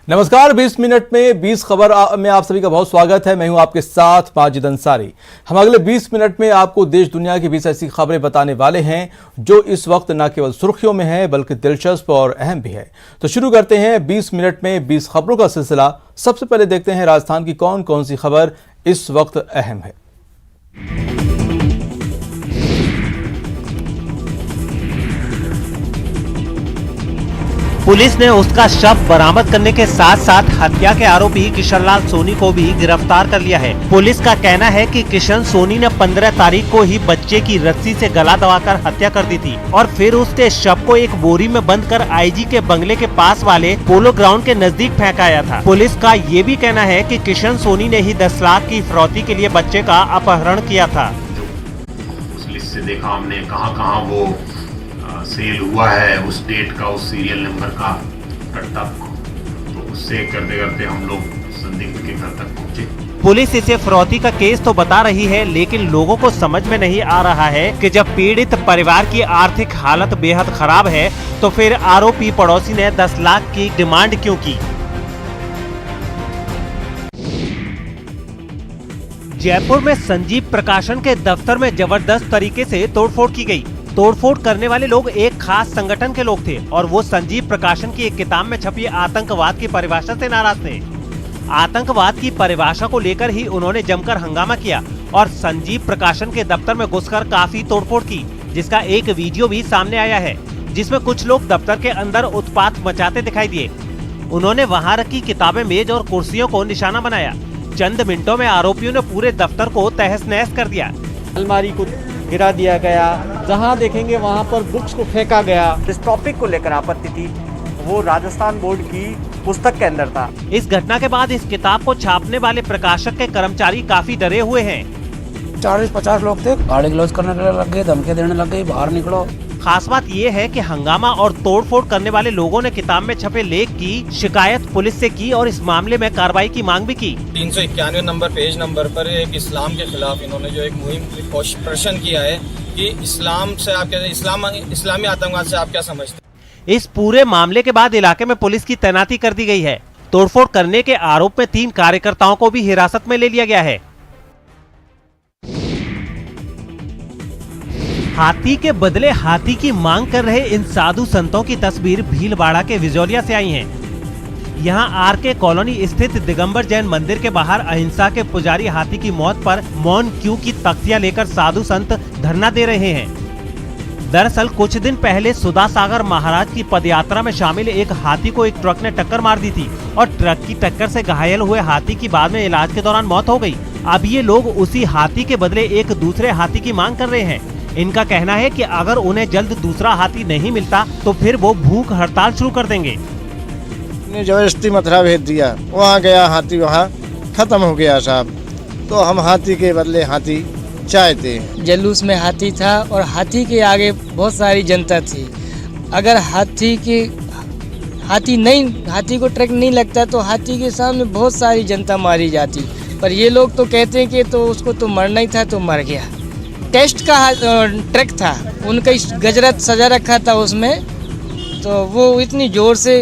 नमस्कार, 20 मिनट में 20 खबर में आप सभी का बहुत स्वागत है। मैं हूं आपके साथ माजिद अंसारी। हम अगले 20 मिनट में आपको देश दुनिया की 20 ऐसी खबरें बताने वाले हैं जो इस वक्त न केवल सुर्खियों में है बल्कि दिलचस्प और अहम भी है। तो शुरू करते हैं 20 मिनट में 20 खबरों का सिलसिला। सबसे पहले देखते हैं राजस्थान की कौन कौन सी खबर इस वक्त अहम है। पुलिस ने उसका शव बरामद करने के साथ साथ हत्या के आरोपी किशनलाल सोनी को भी गिरफ्तार कर लिया है। पुलिस का कहना है कि किशन सोनी ने 15 तारीख को ही बच्चे की रस्सी से गला दबाकर हत्या कर दी थी और फिर उसके शव को एक बोरी में बंद कर आईजी के बंगले के पास वाले पोलो ग्राउंड के नजदीक फेंकाया था। पुलिस का ये भी कहना है कि किशन सोनी ने ही 10 लाख की फिरौती के लिए बच्चे का अपहरण किया था। उस लिस्ट से देखा हमने कहाँ वो सेल हुआ है, उस डेट का, उस सीरियल नंबर का कट्टा, तो उससे करते करते हम लोग संदिग्ध के घर तक पहुंचे। पुलिस इसे फिरौती का केस तो बता रही है, लेकिन लोगों को समझ में नहीं आ रहा है कि जब पीड़ित परिवार की आर्थिक हालत बेहद खराब है तो फिर आरोपी पड़ोसी ने 10 लाख की डिमांड क्यों की। जयपुर में संजीव प्रकाशन के दफ्तर में जबरदस्त तरीके से तोड़फोड़ की गई। तोड़फोड़ करने वाले लोग एक खास संगठन के लोग थे और वो संजीव प्रकाशन की एक किताब में छपी आतंकवाद की परिभाषा से नाराज थे। आतंकवाद की परिभाषा को लेकर ही उन्होंने जमकर हंगामा किया और संजीव प्रकाशन के दफ्तर में घुसकर काफी तोड़फोड़ की, जिसका एक वीडियो भी सामने आया है जिसमें कुछ लोग दफ्तर के अंदर उत्पात मचाते दिखाई दिए। उन्होंने वहाँ रखी किताबें, मेज और कुर्सियों को निशाना बनाया। चंद मिनटों में आरोपियों ने पूरे दफ्तर को तहस नहस कर दिया। अलमारी को गिरा दिया गया, जहां देखेंगे वहां पर बुक्स को फेंका गया। इस टॉपिक को लेकर आपत्ति थी, वो राजस्थान बोर्ड की पुस्तक के अंदर था। इस घटना के बाद इस किताब को छापने वाले प्रकाशक के कर्मचारी काफी डरे हुए हैं। 40-50 लोग थे, गाड़ी क्लोज करने लग गए, धमकी देने लग गए, बाहर निकलो। खास बात ये है कि हंगामा और तोड़फोड़ करने वाले लोगों ने किताब में छपे लेख की शिकायत पुलिस से की और इस मामले में कार्रवाई की मांग भी की। 391 नंबर पेज नंबर पर एक इस्लाम के खिलाफ इन्होंने जो एक मुहिम प्रश्न किया है कि इस्लाम से आप क्या, इस्लामी आतंकवाद से आप क्या समझते हैं। इस पूरे मामले के बाद इलाके में पुलिस की तैनाती कर दी गई है। तोड़फोड़ करने के आरोप में 3 कार्यकर्ताओं को भी हिरासत में ले लिया गया है। हाथी के बदले हाथी की मांग कर रहे इन साधु संतों की तस्वीर भीलवाड़ा के विजोलिया से आई हैं। यहाँ आरके कॉलोनी स्थित दिगंबर जैन मंदिर के बाहर अहिंसा के पुजारी हाथी की मौत पर मौन क्यों की तख्तियां लेकर साधु संत धरना दे रहे हैं। दरअसल कुछ दिन पहले सुधा सागर महाराज की पदयात्रा में शामिल एक हाथी को एक ट्रक ने टक्कर मार दी थी और ट्रक की टक्कर से घायल हुए हाथी की बाद में इलाज के दौरान मौत हो गई। अब ये लोग उसी हाथी के बदले एक दूसरे हाथी की मांग कर रहे हैं। इनका कहना है कि अगर उन्हें जल्द दूसरा हाथी नहीं मिलता तो फिर वो भूख हड़ताल शुरू कर देंगे। जबरदस्ती मथुरा भेज दिया, वहाँ गया हाथी, वहाँ खत्म हो गया साहब। तो हम हाथी के बदले हाथी चाहते। जुलूस में हाथी था और हाथी के आगे बहुत सारी जनता थी। अगर हाथी को ट्रक नहीं लगता तो हाथी के सामने बहुत सारी जनता मारी जाती, पर ये लोग तो कहते हैं कि तो उसको तो मरना ही था तो मर गया। टेस्ट का ट्रक था, उनका गजरत सजा रखा था उसमें, तो वो इतनी जोर से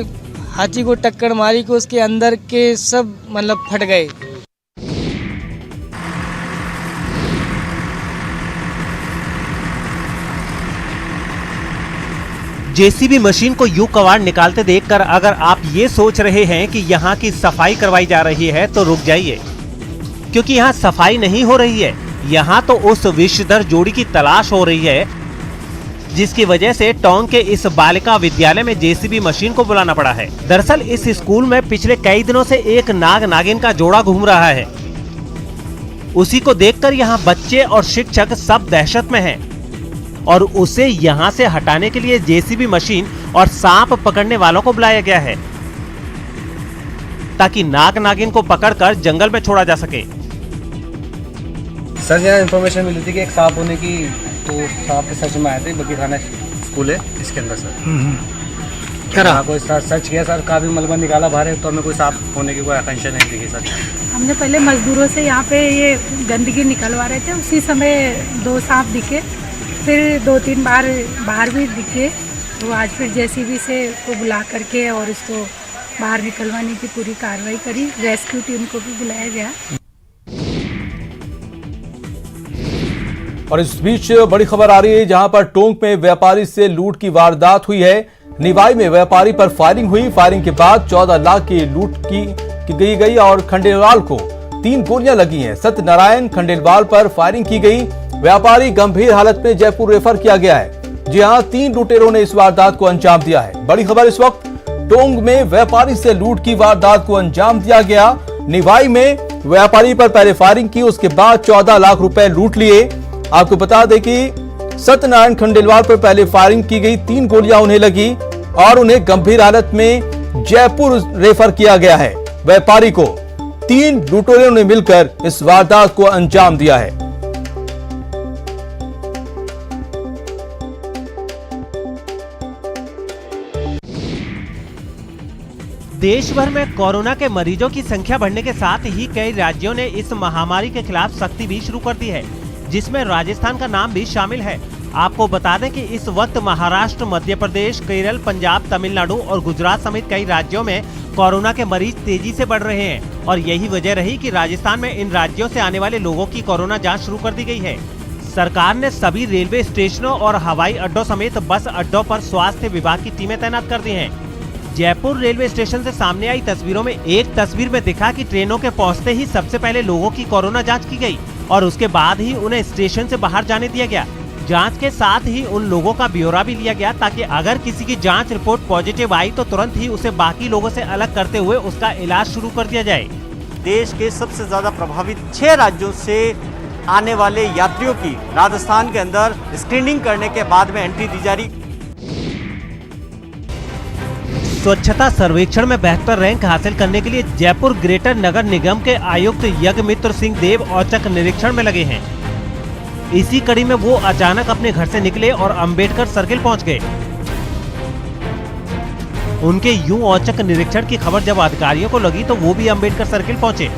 हाथी को टक्कर मारी कि उसके अंदर के सब मतलब फट गए। जेसीबी मशीन को यूं कबाड़ निकालते देखकर अगर आप ये सोच रहे हैं कि यहाँ की सफाई करवाई जा रही है तो रुक जाइए, क्योंकि यहाँ सफाई नहीं हो रही है। यहाँ तो उस विषधर जोड़ी की तलाश हो रही है जिसकी वजह से टोंक के इस बालिका विद्यालय में जेसीबी मशीन को बुलाना पड़ा है। दरअसल इस स्कूल में पिछले कई दिनों से एक नाग नागिन का जोड़ा घूम रहा है। उसी को देखकर यहाँ बच्चे और शिक्षक सब दहशत में हैं और उसे यहाँ से हटाने के लिए जेसीबी मशीन और सांप पकड़ने वालों को बुलाया गया है ताकि नाग नागिन को पकड़कर जंगल में छोड़ा जा सके। सर यहाँ इन्फॉर्मेशन मिली थी कि एक सांप होने की, तो सांप के सच में आए थे। बगी थाना स्कूल है इसके अंदर सर। क्या कोई सर्च किया सर, काफी मलबा निकाला बाहर, तो हमें कोई सांप होने की कोई आशंका नहीं दिखी सर। हमने पहले मजदूरों से यहाँ पे ये गंदगी निकलवा रहे थे, उसी समय 2 सांप दिखे, फिर 2-3 बार बाहर भी दिखे, तो आज फिर जेसीबी से को बुला करके और इसको बाहर निकलवाने की पूरी कार्रवाई करी। रेस्क्यू टीम को भी बुलाया गया। और इस बीच बड़ी खबर आ रही है जहां पर टोंक में व्यापारी से लूट की वारदात हुई है। निवाई में व्यापारी पर फायरिंग हुई। फायरिंग के बाद 14 लाख की लूट की गई और खंडेलवाल को 3 गोलियां लगी हैं। सत्यनारायण खंडेलवाल पर फायरिंग की गई। व्यापारी गंभीर हालत में जयपुर रेफर किया गया है। जी हां, 3 लुटेरों ने इस वारदात को अंजाम दिया है। बड़ी खबर इस वक्त, टोंक में व्यापारी से लूट की वारदात को अंजाम दिया गया। निवाई में व्यापारी पर पहले फायरिंग की, उसके बाद 14 लाख रुपए लूट लिए। आपको बता दें कि सत्यनारायण खंडेलवाल पर पहले फायरिंग की गई, 3 गोलियां उन्हें लगी और उन्हें गंभीर हालत में जयपुर रेफर किया गया है। व्यापारी को 3 लुटेरों ने मिलकर इस वारदात को अंजाम दिया है। देश भर में कोरोना के मरीजों की संख्या बढ़ने के साथ ही कई राज्यों ने इस महामारी के खिलाफ सख्ती भी शुरू कर दी है, जिसमें राजस्थान का नाम भी शामिल है। आपको बता दें कि इस वक्त महाराष्ट्र, मध्य प्रदेश, केरल, पंजाब, तमिलनाडु और गुजरात समेत कई राज्यों में कोरोना के मरीज तेजी से बढ़ रहे हैं और यही वजह रही कि राजस्थान में इन राज्यों से आने वाले लोगों की कोरोना जांच शुरू कर दी गई है। सरकार ने सभी रेलवे स्टेशनों और हवाई अड्डों समेत बस अड्डों पर स्वास्थ्य विभाग की टीमें तैनात कर दी हैं। जयपुर रेलवे स्टेशन से सामने आई तस्वीरों में एक तस्वीर में दिखा कि ट्रेनों के पहुंचते ही सबसे पहले लोगों की कोरोना जांच की गई और उसके बाद ही उन्हें स्टेशन से बाहर जाने दिया गया। जांच के साथ ही उन लोगों का ब्यौरा भी लिया गया ताकि अगर किसी की जांच रिपोर्ट पॉजिटिव आई तो तुरंत ही उसे बाकी लोगों से अलग करते हुए उसका इलाज शुरू कर दिया जाए। देश के सबसे ज्यादा प्रभावित 6 राज्यों से आने वाले यात्रियों की राजस्थान के अंदर स्क्रीनिंग करने के बाद में एंट्री दी जा रही। स्वच्छता सर्वेक्षण में बेहतर रैंक हासिल करने के लिए जयपुर ग्रेटर नगर निगम के आयुक्त यज्ञमित्र सिंह देव औचक निरीक्षण में लगे हैं। इसी कड़ी में वो अचानक अपने घर से निकले और अंबेडकर सर्किल पहुंच गए। उनके यूं औचक निरीक्षण की खबर जब अधिकारियों को लगी तो वो भी अंबेडकर सर्किल पहुंचे।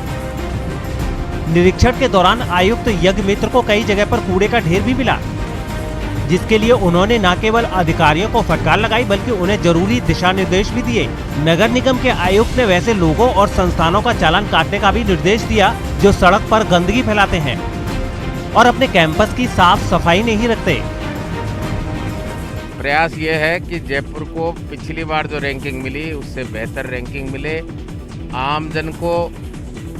निरीक्षण के दौरान आयुक्त यज्ञमित्र को कई जगह पर कूड़े का ढेर भी मिला, जिसके लिए उन्होंने न केवल अधिकारियों को फटकार लगाई बल्कि उन्हें जरूरी दिशा निर्देश भी दिए। नगर निगम के आयुक्त ने वैसे लोगों और संस्थानों का चालान काटने का भी निर्देश दिया जो सड़क पर गंदगी फैलाते हैं और अपने कैंपस की साफ सफाई नहीं रखते। प्रयास ये है कि जयपुर को पिछली बार जो रैंकिंग मिली उससे बेहतर रैंकिंग मिले। आमजन को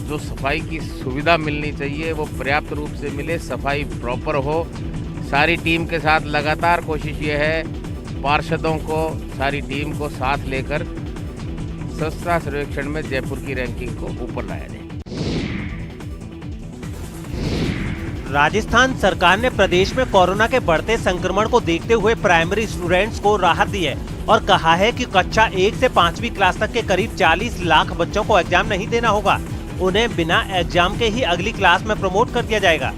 जो सफाई की सुविधा मिलनी चाहिए वो पर्याप्त रूप से मिले, सफाई प्रॉपर हो। सारी टीम के साथ लगातार कोशिश ये है पार्षदों को, सारी टीम को साथ लेकर स्वच्छता सर्वेक्षण में जयपुर की रैंकिंग को ऊपर लाया जाए। राजस्थान सरकार ने प्रदेश में कोरोना के बढ़ते संक्रमण को देखते हुए प्राइमरी स्टूडेंट्स को राहत दी है और कहा है कि कक्षा 1 से 5वीं क्लास तक के करीब 40 लाख बच्चों को एग्जाम नहीं देना होगा। उन्हें बिना एग्जाम के ही अगली क्लास में प्रमोट कर दिया जाएगा।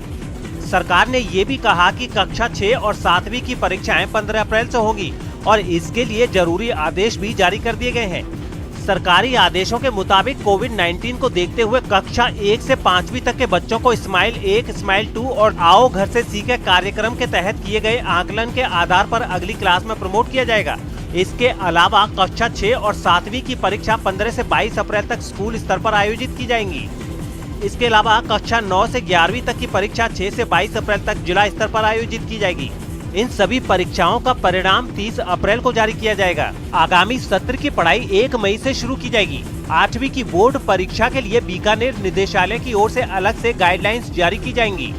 सरकार ने ये भी कहा कि कक्षा 6 और 7वीं की परीक्षाएं 15 अप्रैल से होगी और इसके लिए जरूरी आदेश भी जारी कर दिए गए हैं। सरकारी आदेशों के मुताबिक कोविड-19 को देखते हुए कक्षा 1 से 5वीं तक के बच्चों को स्माइल 1, स्माइल 2 और आओ घर से सीखे कार्यक्रम के तहत किए गए आकलन के आधार पर अगली क्लास में प्रमोट किया जाएगा। इसके अलावा कक्षा 6 और 7वीं की परीक्षा 15 से 22 अप्रैल तक स्कूल स्तर पर आयोजित की जाएंगी। इसके अलावा कक्षा 9 से 11वीं तक की परीक्षा 6 से 22 अप्रैल तक जिला स्तर पर आयोजित की जाएगी। इन सभी परीक्षाओं का परिणाम 30 अप्रैल को जारी किया जाएगा। आगामी सत्र की पढ़ाई 1 मई से शुरू की जाएगी। 8वीं की बोर्ड परीक्षा के लिए बीकानेर निदेशालय की ओर से अलग से गाइडलाइंस जारी की जाएंगी।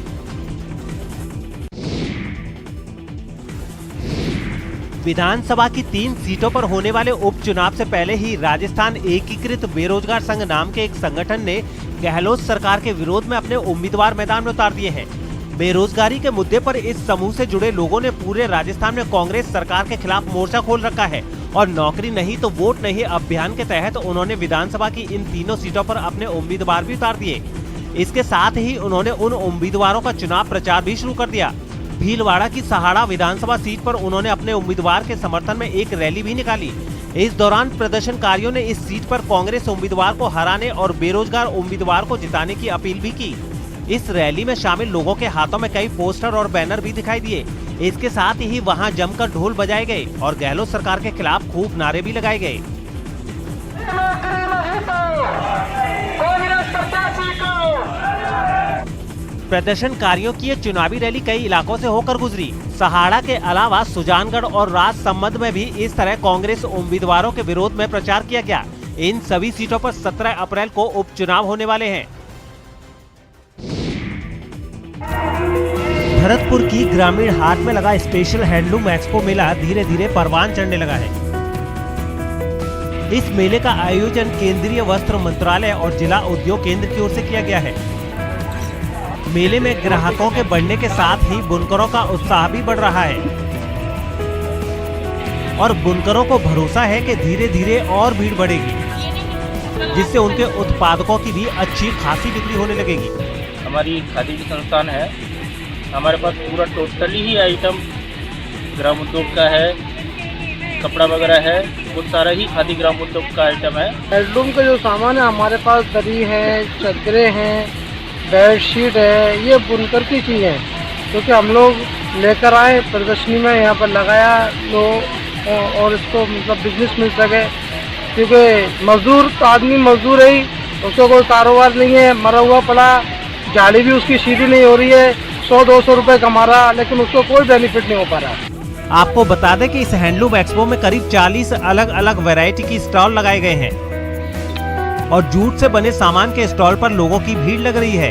विधानसभा की 3 सीटों पर होने वाले उपचुनाव से पहले ही राजस्थान एकीकृत बेरोजगार संघ नाम के एक संगठन ने गहलोत सरकार के विरोध में अपने उम्मीदवार मैदान में उतार दिए हैं। बेरोजगारी के मुद्दे पर इस समूह से जुड़े लोगों ने पूरे राजस्थान में कांग्रेस सरकार के खिलाफ मोर्चा खोल रखा है और नौकरी नहीं तो वोट नहीं अभियान के तहत उन्होंने विधानसभा की इन तीनों सीटों पर अपने उम्मीदवार भी उतार दिए। इसके साथ ही उन्होंने उन उम्मीदवारों का चुनाव प्रचार भी शुरू कर दिया। भीलवाड़ा की सहाड़ा विधानसभा सीट पर उन्होंने अपने उम्मीदवार के समर्थन में एक रैली भी निकाली। इस दौरान प्रदर्शनकारियों ने इस सीट पर कांग्रेस उम्मीदवार को हराने और बेरोजगार उम्मीदवार को जिताने की अपील भी की। इस रैली में शामिल लोगों के हाथों में कई पोस्टर और बैनर भी दिखाई दिए। इसके साथ ही वहां जमकर ढोल बजाए गए और गहलोत सरकार के खिलाफ खूब नारे भी लगाए गए। प्रदर्शनकारियों की ये चुनावी रैली कई इलाकों से होकर गुजरी। सहाड़ा के अलावा सुजानगढ़ और राजसमंद में भी इस तरह कांग्रेस उम्मीदवारों के विरोध में प्रचार किया गया। इन सभी सीटों पर 17 अप्रैल को उपचुनाव होने वाले हैं। भरतपुर की ग्रामीण हाट में लगा स्पेशल हैंडलूम एक्सपो मेला धीरे धीरे परवान चढ़ने लगा है। इस मेले का आयोजन केंद्रीय वस्त्र मंत्रालय और जिला उद्योग केंद्र की ओर से किया गया है। मेले में ग्राहकों के बढ़ने के साथ ही बुनकरों का उत्साह भी बढ़ रहा है और बुनकरों को भरोसा है कि धीरे धीरे और भीड़ बढ़ेगी, जिससे उनके उत्पादकों की भी अच्छी खासी बिक्री होने लगेगी। हमारी खादी की संस्थान है, हमारे पास पूरा टोटली ही आइटम ग्राम उद्योग का है, कपड़ा वगैरह है, वो सारा ही खादी ग्राम उद्योग का आइटम है। हैंडलूम का जो सामान है हमारे पास दरी है, चादरें हैं, बेडशीट है, ये बुनकर की चीज़ है, क्योंकि हम लोग लेकर आए प्रदर्शनी में यहाँ पर लगाया और इसको मतलब बिजनेस मिल सके, क्योंकि मजदूर तो आदमी मजदूर है ही, उसको कोई कारोबार नहीं है, मरा हुआ पड़ा, झाड़ी भी उसकी सीधी नहीं हो रही है, 100-200 रुपये कमा रहा, लेकिन उसको कोई बेनिफिट नहीं हो पा रहा। आपको बता दें कि इस हैंडलूम एक्सपो में करीब 40 अलग अलग वैरायटी की स्टॉल लगाए गए हैं और जूट से बने सामान के स्टॉल पर लोगों की भीड़ लग रही है।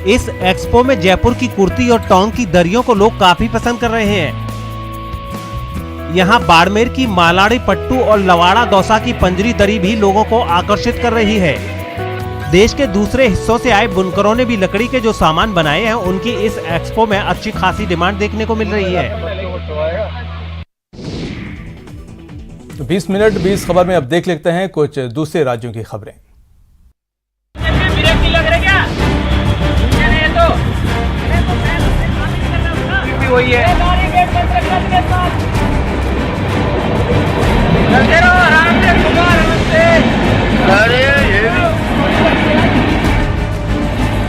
इस एक्सपो में जयपुर की कुर्ती और टोंग की दरियों को लोग काफी पसंद कर रहे हैं। यहाँ बाड़मेर की मालाड़ी पट्टू और लवाड़ा दौसा की पंजरी दरी भी लोगों को आकर्षित कर रही है। देश के दूसरे हिस्सों से आए बुनकरों ने भी लकड़ी के जो सामान बनाए हैं उनकी इस एक्सपो में अच्छी खासी डिमांड देखने को मिल रही है। 20 मिनट 20 खबर में अब देख लेते हैं कुछ दूसरे राज्यों की खबरें। वही है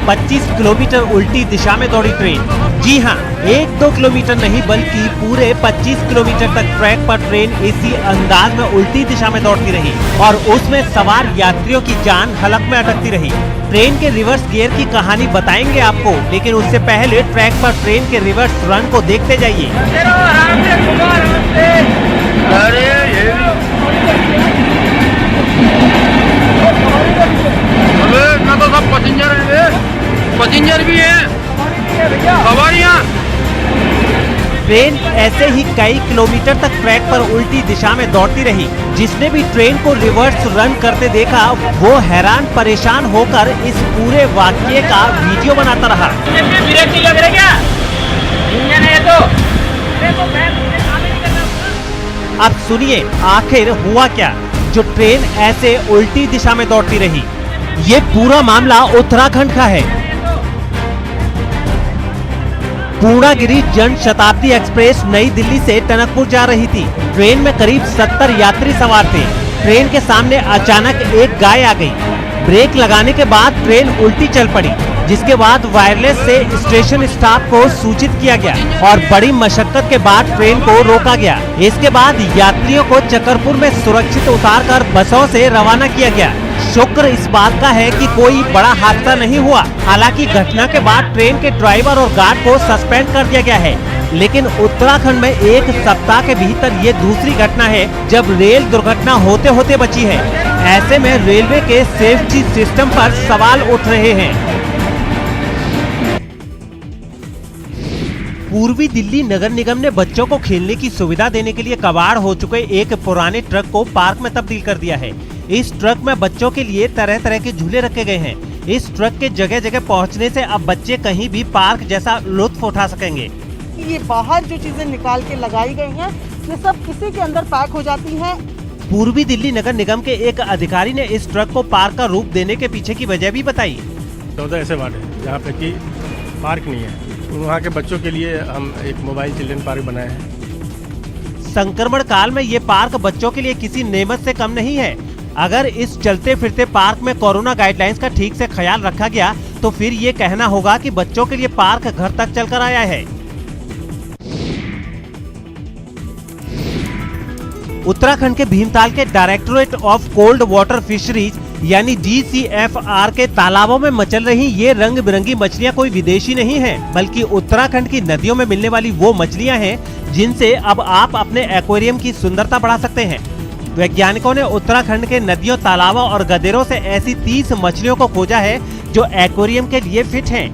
25 किलोमीटर उल्टी दिशा में दौड़ी ट्रेन। जी हाँ, 1-2 किलोमीटर नहीं बल्कि पूरे 25 किलोमीटर तक ट्रैक पर ट्रेन इसी अंदाज में उल्टी दिशा में दौड़ती रही और उसमें सवार यात्रियों की जान हलक में अटकती रही। ट्रेन के रिवर्स गियर की कहानी बताएंगे आपको, लेकिन उससे पहले ट्रैक पर ट्रेन के रिवर्स रन को देखते जाइए। तो सब पैसेंजर भी है, सवारियां। ट्रेन ऐसे ही कई किलोमीटर तक ट्रैक पर उल्टी दिशा में दौड़ती रही। जिसने भी ट्रेन को रिवर्स रन करते देखा वो हैरान परेशान होकर इस पूरे वाकये का वीडियो बनाता रहा। ब्रेक नहीं लग रहा क्या? इंजन है तो अब सुनिए आखिर हुआ क्या जो ट्रेन ऐसे उल्टी दिशा में दौड़ती रही। ये पूरा मामला उत्तराखंड का है। पूर्णागिरी जन शताब्दी एक्सप्रेस नई दिल्ली से टनकपुर जा रही थी। ट्रेन में करीब 70 यात्री सवार थे। ट्रेन के सामने अचानक एक गाय आ गई। ब्रेक लगाने के बाद ट्रेन उल्टी चल पड़ी, जिसके बाद वायरलेस से स्टेशन स्टाफ को सूचित किया गया और बड़ी मशक्कत के बाद ट्रेन को रोका गया। इसके बाद यात्रियों को चकरपुर में सुरक्षित उतारकर बसों से रवाना किया गया। शुक्र इस बात का है कि कोई बड़ा हादसा नहीं हुआ। हालांकि घटना के बाद ट्रेन के ड्राइवर और गार्ड को सस्पेंड कर दिया गया है। लेकिन उत्तराखंड में एक सप्ताह के भीतर ये दूसरी घटना है जब रेल दुर्घटना होते होते बची है। ऐसे में रेलवे के सेफ्टी सिस्टम पर सवाल उठ रहे हैं। पूर्वी दिल्ली नगर निगम ने बच्चों को खेलने की सुविधा देने के लिए कबाड़ हो चुके एक पुराने ट्रक को पार्क में तब्दील कर दिया है। इस ट्रक में बच्चों के लिए तरह तरह के झूले रखे गए हैं। इस ट्रक के जगह जगह पहुंचने से अब बच्चे कहीं भी पार्क जैसा लुत्फ उठा सकेंगे। ये बाहर जो चीजें निकाल के लगाई गई हैं, ये सब किसी के अंदर पैक हो जाती हैं। पूर्वी दिल्ली नगर निगम के एक अधिकारी ने इस ट्रक को पार्क का रूप देने के पीछे की वजह भी बताई। 14 ऐसे वार्ड है जहाँ पे कि पार्क नहीं है, वहाँ के बच्चों के लिए हम एक मोबाइल चिल्ड्रन पार्क बनाए हैं। संक्रमण काल में ये पार्क बच्चों के लिए किसी नेमत से कम नहीं है। अगर इस चलते फिरते पार्क में कोरोना गाइडलाइंस का ठीक से ख्याल रखा गया तो फिर ये कहना होगा कि बच्चों के लिए पार्क घर तक चलकर आया है। उत्तराखंड के भीमताल के directorate of cold water fisheries यानी DCFR के तालाबों में मचल रही ये रंग बिरंगी मछलियां कोई विदेशी नहीं है, बल्कि उत्तराखंड की नदियों में मिलने वाली वो मछलियां हैं जिनसे अब आप अपने एक्वेरियम की सुंदरता बढ़ा सकते हैं। वैज्ञानिकों ने उत्तराखंड के नदियों, तालाबों और गदेरों से ऐसी 30 मछलियों को खोजा है जो एक्वेरियम के लिए फिट हैं।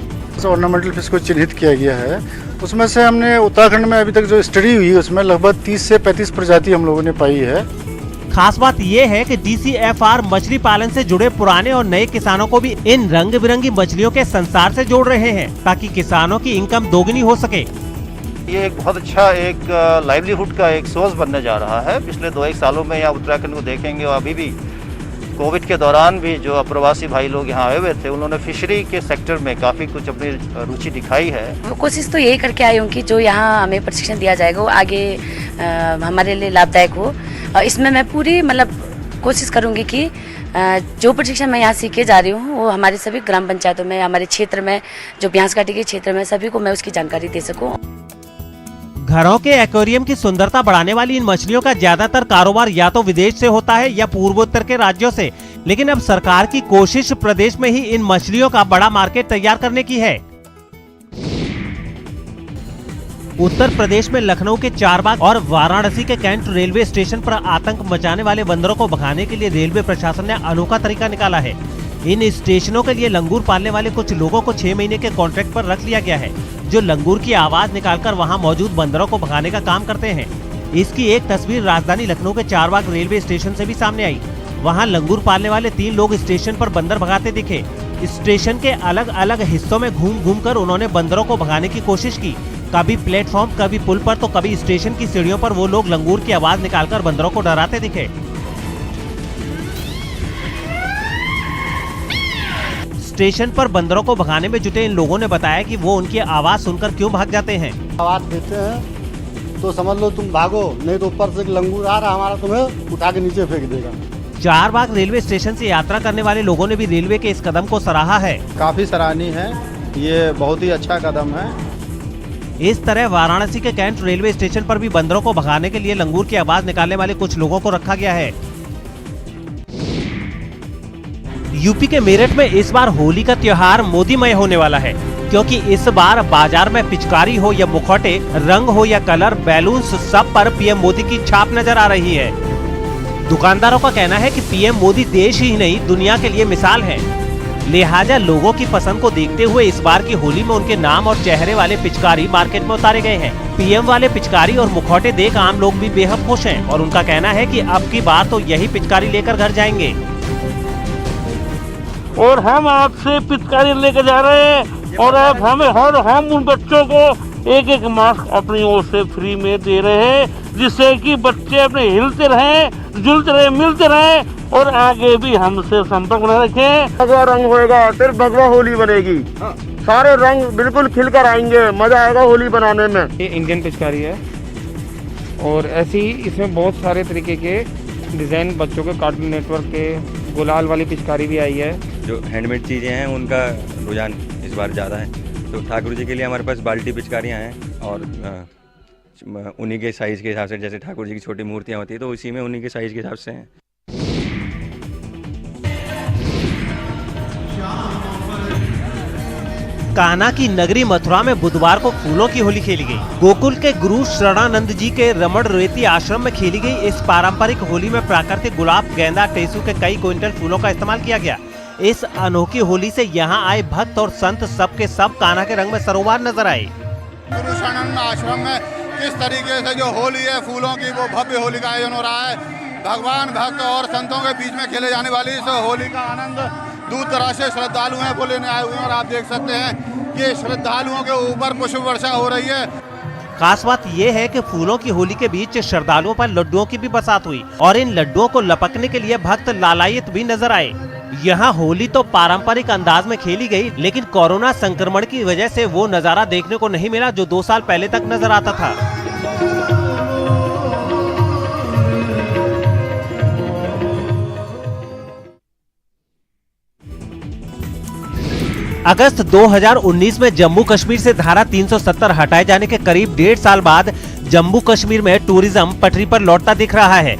ऑर्नामेंटल फिश को चिन्हित किया गया है, उसमें से हमने उत्तराखंड में अभी तक जो स्टडी हुई उसमें लगभग 30 से 35 प्रजाति हम लोगों ने पाई है। खास बात ये है कि DCFR मछली पालन से जुड़े पुराने और नए किसानों को भी इन रंग बिरंगी मछलियों के संसार से जोड़ रहे हैं ताकि किसानों की इनकम दोगुनी हो सके। ये एक बहुत अच्छा एक लाइवलीहुड का एक सोर्स बनने जा रहा है। पिछले 2-1 सालों में यहाँ उत्तराखंड को देखेंगे और अभी भी कोविड के दौरान भी जो अप्रवासी भाई लोग यहाँ आए हुए थे उन्होंने फिशरी के सेक्टर में काफ़ी कुछ अपनी रुचि दिखाई है। कोशिश तो यही करके आई हूँ कि जो यहाँ हमें प्रशिक्षण दिया जाएगा वो आगे हमारे लिए लाभदायक हो। इसमें मैं पूरी कोशिश करूँगी कि जो प्रशिक्षण मैं यहाँ सीखे जा रही हूँ वो हमारे सभी ग्राम पंचायतों में, हमारे क्षेत्र में, जो ब्यास घाटी के क्षेत्र में, सभी को मैं उसकी जानकारी दे सकूँ। घरों के एक्वेरियम की सुंदरता बढ़ाने वाली इन मछलियों का ज्यादातर कारोबार या तो विदेश से होता है या पूर्वोत्तर के राज्यों से, लेकिन अब सरकार की कोशिश प्रदेश में ही इन मछलियों का बड़ा मार्केट तैयार करने की है। उत्तर प्रदेश में लखनऊ के चारबाग और वाराणसी के कैंट रेलवे स्टेशन पर आतंक मचाने वाले बंदरों को भगाने के लिए रेलवे प्रशासन ने अनोखा तरीका निकाला है। इन स्टेशनों के लिए लंगूर पालने वाले कुछ लोगों को 6 महीने के कॉन्ट्रैक्ट पर रख लिया गया है, जो लंगूर की आवाज निकालकर वहां मौजूद बंदरों को भगाने का काम करते हैं। इसकी एक तस्वीर राजधानी लखनऊ के चारबाग रेलवे स्टेशन से भी सामने आई। वहां लंगूर पालने वाले 3 लोग स्टेशन पर बंदर भगाते दिखे। स्टेशन के अलग अलग हिस्सों में घूम घूम कर उन्होंने बंदरों को भगाने की कोशिश की। कभी प्लेटफॉर्म, कभी पुल पर तो कभी स्टेशन की सीढ़ियों पर वो लोग लंगूर की आवाज निकालकर बंदरों को डराते दिखे। स्टेशन पर बंदरों को भगाने में जुटे इन लोगों ने बताया कि वो उनकी आवाज सुनकर क्यों भाग जाते हैं। आवाज देते हैं तो समझ लो तुम भागो, नहीं तो ऊपर से एक लंगूर आ रहा हमारा तुम्हें उठा के नीचे फेंक देगा। चारबाग रेलवे स्टेशन से यात्रा करने वाले लोगों ने भी रेलवे के इस कदम को सराहा है। काफी सराहनीय है, ये बहुत ही अच्छा कदम है। इस तरह वाराणसी के कैंट रेलवे स्टेशन पर भी बंदरों को भगाने के लिए लंगूर की आवाज निकालने वाले कुछ लोगों को रखा गया है। यूपी के मेरठ में इस बार होली का त्योहार मोदीमय होने वाला है, क्योंकि इस बार बाजार में पिचकारी हो या मुखौटे, रंग हो या कलर, बैलून्स, सब पर पीएम मोदी की छाप नजर आ रही है। दुकानदारों का कहना है कि पीएम मोदी देश ही नहीं दुनिया के लिए मिसाल है। लिहाजा लोगों की पसंद को देखते हुए इस बार की होली में उनके नाम और चेहरे वाले पिचकारी मार्केट में उतारे गए हैं। पीएम वाले पिचकारी और मुखौटे देख आम लोग भी बेहद खुश हैं और उनका कहना है कि अब की बार तो यही पिचकारी लेकर घर जाएंगे। और हम आपसे पिचकारी लेके जा रहे हैं और अब हम उन बच्चों को एक मास्क अपनी ओर से फ्री में दे रहे हैं, जिससे कि बच्चे अपने हिलते रहें, जुलते रहें, मिलते रहें और आगे भी हमसे संपर्क में रखें। भगवा रंग होएगा, सिर्फ भगवा होली बनेगी। सारे रंग बिल्कुल खिलकर आएंगे, मजा आएगा होली बनाने में। ये इंडियन पिचकारी है और ऐसी इसमें बहुत सारे तरीके के डिजाइन, बच्चों के कार्टून नेटवर्क के, गुलाल वाली पिचकारी भी आई है। जो हैंडमेड चीज़ें हैं उनका रुझान इस बार ज़्यादा है, तो ठाकुर जी के लिए हमारे पास बाल्टी पिचकारियाँ हैं और उन्हीं के साइज़ के हिसाब से, जैसे ठाकुर जी की छोटी मूर्तियाँ होती है तो उसी में उन्हीं के साइज़ के हिसाब से हैं। कान्हा की नगरी मथुरा में बुधवार को फूलों की होली खेली गई। गोकुल के गुरु शरणानंद जी के रमण रेती आश्रम में खेली गई इस पारंपरिक होली में प्राकृतिक गुलाब, गेंदा, टेसू के कई क्विंटल फूलों का इस्तेमाल किया गया। इस अनोखी होली से यहाँ आए भक्त और संत सब के सब कान्हा के रंग में सरोवर नजर आए। गुरु शरणानंद आश्रम में किस तरीके से जो होली है फूलों की, वो भव्य होली का आयोजन हो रहा है। भगवान, भक्त और संतों के बीच में खेले जाने वाली इस होली का आनंद दूर दराज से श्रद्धालु हैं वो लेने आए हुए हैं और आप देख सकते हैं कि श्रद्धालुओं के ऊपर पुष्प वर्षा हो रही है। खास बात ये है कि फूलों की होली के बीच श्रद्धालुओं पर लड्डुओं की भी बरसात हुई और इन लड्डुओं को लपकने के लिए भक्त लालायित भी नजर आए। यहाँ होली तो पारंपरिक अंदाज में खेली गई, लेकिन कोरोना संक्रमण की वजह से वो नजारा देखने को नहीं मिला जो 2 साल पहले तक नजर आता था। अगस्त 2019 में जम्मू कश्मीर से धारा 370 हटाए जाने के करीब 1.5 साल बाद जम्मू कश्मीर में टूरिज्म पटरी पर लौटता दिख रहा है।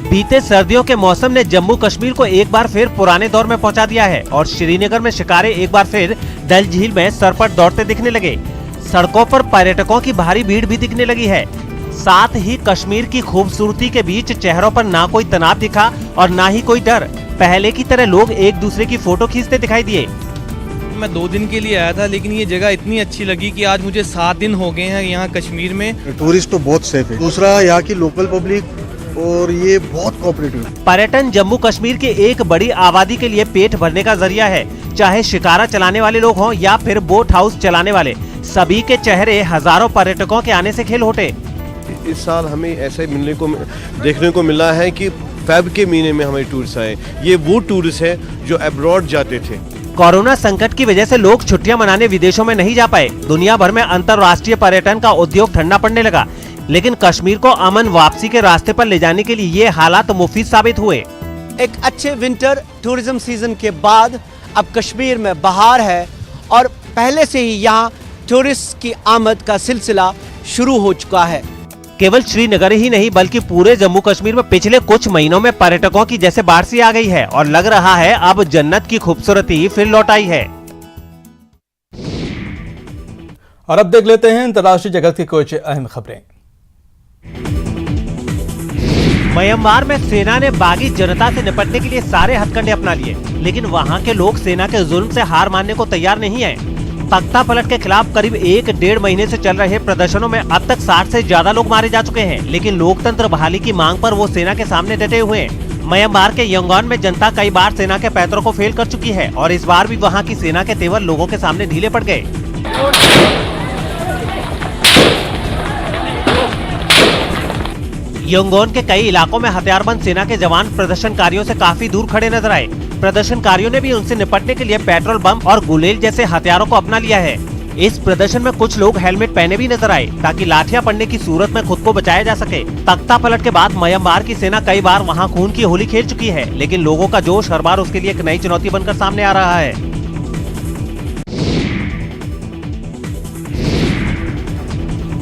बीते सर्दियों के मौसम ने जम्मू कश्मीर को एक बार फिर पुराने दौर में पहुंचा दिया है और श्रीनगर में शिकारे एक बार फिर डल झील में सरपट दौड़ते दिखने लगे। सड़कों पर पर्यटकों की भारी भीड़ भी दिखने लगी है। साथ ही कश्मीर की खूबसूरती के बीच चेहरों पर ना कोई तनाव दिखा और ना ही कोई डर। पहले की तरह लोग एक दूसरे की फोटो खींचते दिखाई दिए। मैं 2 दिन के लिए आया था, लेकिन ये जगह इतनी अच्छी लगी कि आज मुझे 7 दिन हो गए हैं यहाँ कश्मीर में। टूरिस्ट तो बहुत सेफ है। दूसरा यहाँ की लोकल पब्लिक और ये बहुत कोऑपरेटिव। पर्यटन जम्मू कश्मीर के एक बड़ी आबादी के लिए पेट भरने का जरिया है। चाहे शिकारा चलाने वाले लोग हों या फिर बोट हाउस चलाने वाले, सभी के चेहरे हजारों पर्यटकों के आने से खिल उठे। इस साल हमें ऐसे देखने को मिला है कि फेब के महीने में हमारे टूरिस्ट आए। ये वो टूरिस्ट हैं जो अब्रॉड जाते थे। कोरोना संकट की वजह से लोग छुट्टियां मनाने विदेशों में नहीं जा पाए। दुनिया भर में अंतर्राष्ट्रीय पर्यटन का उद्योग ठंडा पड़ने लगा, लेकिन कश्मीर को अमन वापसी के रास्ते पर ले जाने के लिए ये हालात मुफीद साबित हुए। एक अच्छे विंटर टूरिज्म सीजन के बाद अब कश्मीर में बहार है और पहले से ही यहाँ टूरिस्ट की आमद का सिलसिला शुरू हो चुका है। केवल श्रीनगर ही नहीं बल्कि पूरे जम्मू कश्मीर में पिछले कुछ महीनों में पर्यटकों की जैसे बाढ़ सी आ गई है और लग रहा है अब जन्नत की खूबसूरती फिर लौट आई है। और अब देख लेते हैं अंतर्राष्ट्रीय जगत की कुछ अहम खबरें। म्यांमार में सेना ने बागी जनता से निपटने के लिए सारे हथकंडे अपना लिए, लेकिन वहां के लोग सेना के जुल्म से हार मानने को तैयार नहीं है। तख्ता पलट के खिलाफ करीब 1-1.5 महीने से चल रहे प्रदर्शनों में अब तक 60 से ज्यादा लोग मारे जा चुके हैं, लेकिन लोकतंत्र बहाली की मांग पर वो सेना के सामने डटे हुए हैं। म्यांमार के यंगॉन में जनता कई बार सेना के पैतरों को फेल कर चुकी है और इस बार भी वहां की सेना के तेवर लोगों के सामने ढीले पड़ गए। यंगॉन के कई इलाकों में हथियारबंद सेना के जवान प्रदर्शनकारियों से काफी दूर खड़े नजर आए। प्रदर्शनकारियों ने भी उनसे निपटने के लिए पेट्रोल बम और गुलेल जैसे हथियारों को अपना लिया है। इस प्रदर्शन में कुछ लोग हेलमेट पहने भी नजर आए ताकि लाठियां पड़ने की सूरत में खुद को बचाया जा सके। तख्ता पलट के बाद म्यांमार की सेना कई बार वहां खून की होली खेल चुकी है, लेकिन लोगों का जोश हर बार उसके लिए एक नई चुनौती बनकर सामने आ रहा है।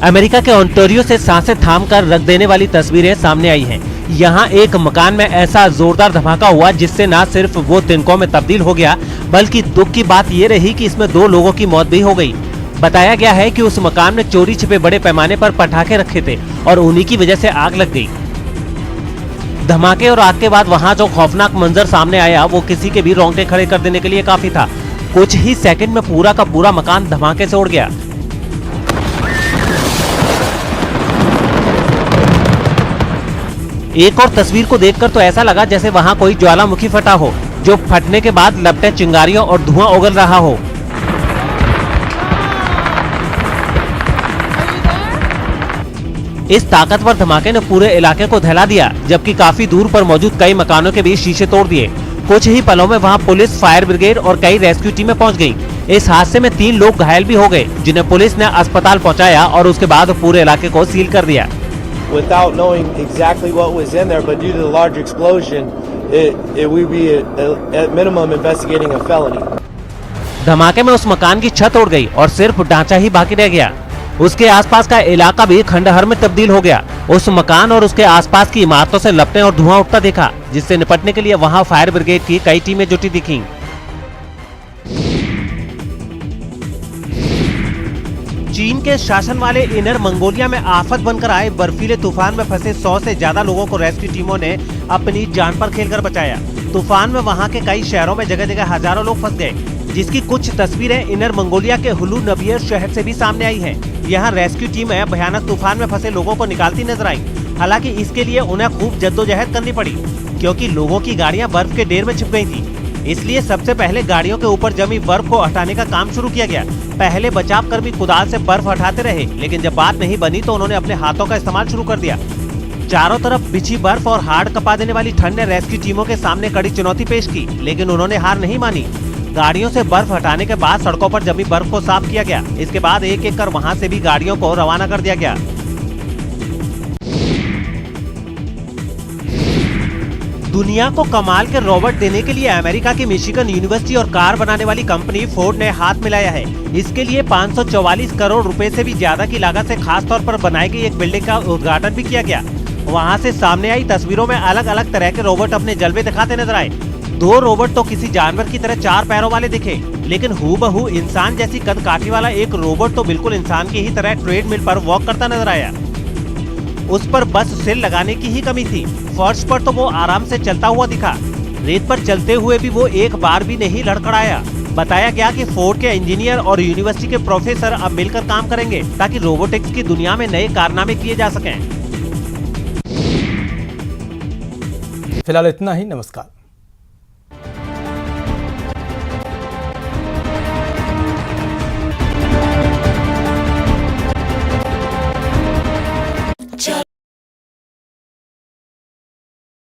अमेरिका के ओंटारियो से सांसें थाम कर रख देने वाली तस्वीरें सामने आई हैं। यहाँ एक मकान में ऐसा जोरदार धमाका हुआ जिससे न सिर्फ वो तिनकों में तब्दील हो गया, बल्कि दुख की बात ये रही कि इसमें 2 लोगों की मौत भी हो गई। बताया गया है कि उस मकान में चोरी छिपे बड़े पैमाने पर पटाखे रखे थे और उन्हीं की वजह से आग लग गई। धमाके और आग के बाद वहाँ जो खौफनाक मंजर सामने आया वो किसी के भी रोंगटे खड़े कर देने के लिए काफी था। कुछ ही सेकंड में पूरा का पूरा मकान धमाके से उड़ गया। एक और तस्वीर को देखकर तो ऐसा लगा जैसे वहां कोई ज्वालामुखी फटा हो, जो फटने के बाद लपटे चिंगारियों और धुआं उगल रहा हो। इस ताकतवर धमाके ने पूरे इलाके को दहला दिया, जबकि काफी दूर पर मौजूद कई मकानों के भी शीशे तोड़ दिए। कुछ ही पलों में वहां पुलिस, फायर ब्रिगेड और कई रेस्क्यू टीमें पहुंच गईं। इस हादसे में 3 लोग घायल भी हो गए, जिन्हें पुलिस ने अस्पताल पहुंचाया और उसके बाद पूरे इलाके को सील कर दिया। Without knowing exactly what was in there, but due to the large explosion, it would be at minimum investigating a felony. धमाके में उस मकान की छत उड़ गई और सिर्फ ढांचा ही बाकी रह गया। उसके आसपास का इलाका भी खंडहर में तब्दील हो गया। उस मकान और उसके आसपास की इमारतों से लपटें और धुआं उठता देखा, जिससे निपटने के लिए वहां फायर ब्रिगेड की कई टीमें जुटी दिखीं। चीन के शासन वाले इनर मंगोलिया में आफत बनकर आए बर्फीले तूफान में फंसे 100 से ज्यादा लोगों को रेस्क्यू टीमों ने अपनी जान पर खेलकर बचाया। तूफान में वहां के कई शहरों में जगह जगह हजारों लोग फंस गए, जिसकी कुछ तस्वीरें इनर मंगोलिया के हुलू नबियर शहर से भी सामने आई हैं। यहाँ रेस्क्यू टीमें भयानक तूफान में फंसे लोगों को निकालती नजर आई। हालांकि इसके लिए उन्हें खूब जद्दोजहद करनी पड़ी, क्योंकि लोगों की गाड़ियां बर्फ के ढेर में छिप गई थी। इसलिए सबसे पहले गाड़ियों के ऊपर जमी बर्फ को हटाने का काम शुरू किया गया। पहले बचाव कर्मी कुदाल से बर्फ हटाते रहे, लेकिन जब बात नहीं बनी तो उन्होंने अपने हाथों का इस्तेमाल शुरू कर दिया। चारों तरफ बिछी बर्फ और हाड़ कपा देने वाली ठंड ने रेस्क्यू टीमों के सामने कड़ी चुनौती पेश की, लेकिन उन्होंने हार नहीं मानी। गाड़ियों से बर्फ हटाने के बाद सड़कों पर जमी बर्फ को साफ किया गया। इसके बाद एक एक कर वहां से भी गाड़ियों को रवाना कर दिया गया। दुनिया को कमाल के रोबोट देने के लिए अमेरिका की मिशिगन यूनिवर्सिटी और कार बनाने वाली कंपनी फोर्ड ने हाथ मिलाया है। इसके लिए 544 करोड़ रुपए से भी ज्यादा की लागत से खास तौर पर बनाई गई एक बिल्डिंग का उद्घाटन भी किया गया। वहां से सामने आई तस्वीरों में अलग अलग तरह के रोबोट अपने जलवे दिखाते नजर आए। 2 रोबोट तो किसी जानवर की तरह 4 पैरों वाले दिखे, लेकिन हूबहू इंसान जैसी कद काठी वाला एक रोबोट तो बिल्कुल इंसान की ही तरह ट्रेडमिल पर वॉक करता नजर आया। उस पर बस सेल लगाने की ही कमी थी। फर्श पर तो वो आराम से चलता हुआ दिखा। रेत पर चलते हुए भी वो एक बार भी नहीं लड़खड़ाया। बताया गया कि फोर्ड के इंजीनियर और यूनिवर्सिटी के प्रोफेसर अब मिलकर काम करेंगे ताकि रोबोटिक्स की दुनिया में नए कारनामे किए जा सकें। फिलहाल इतना ही। नमस्कार।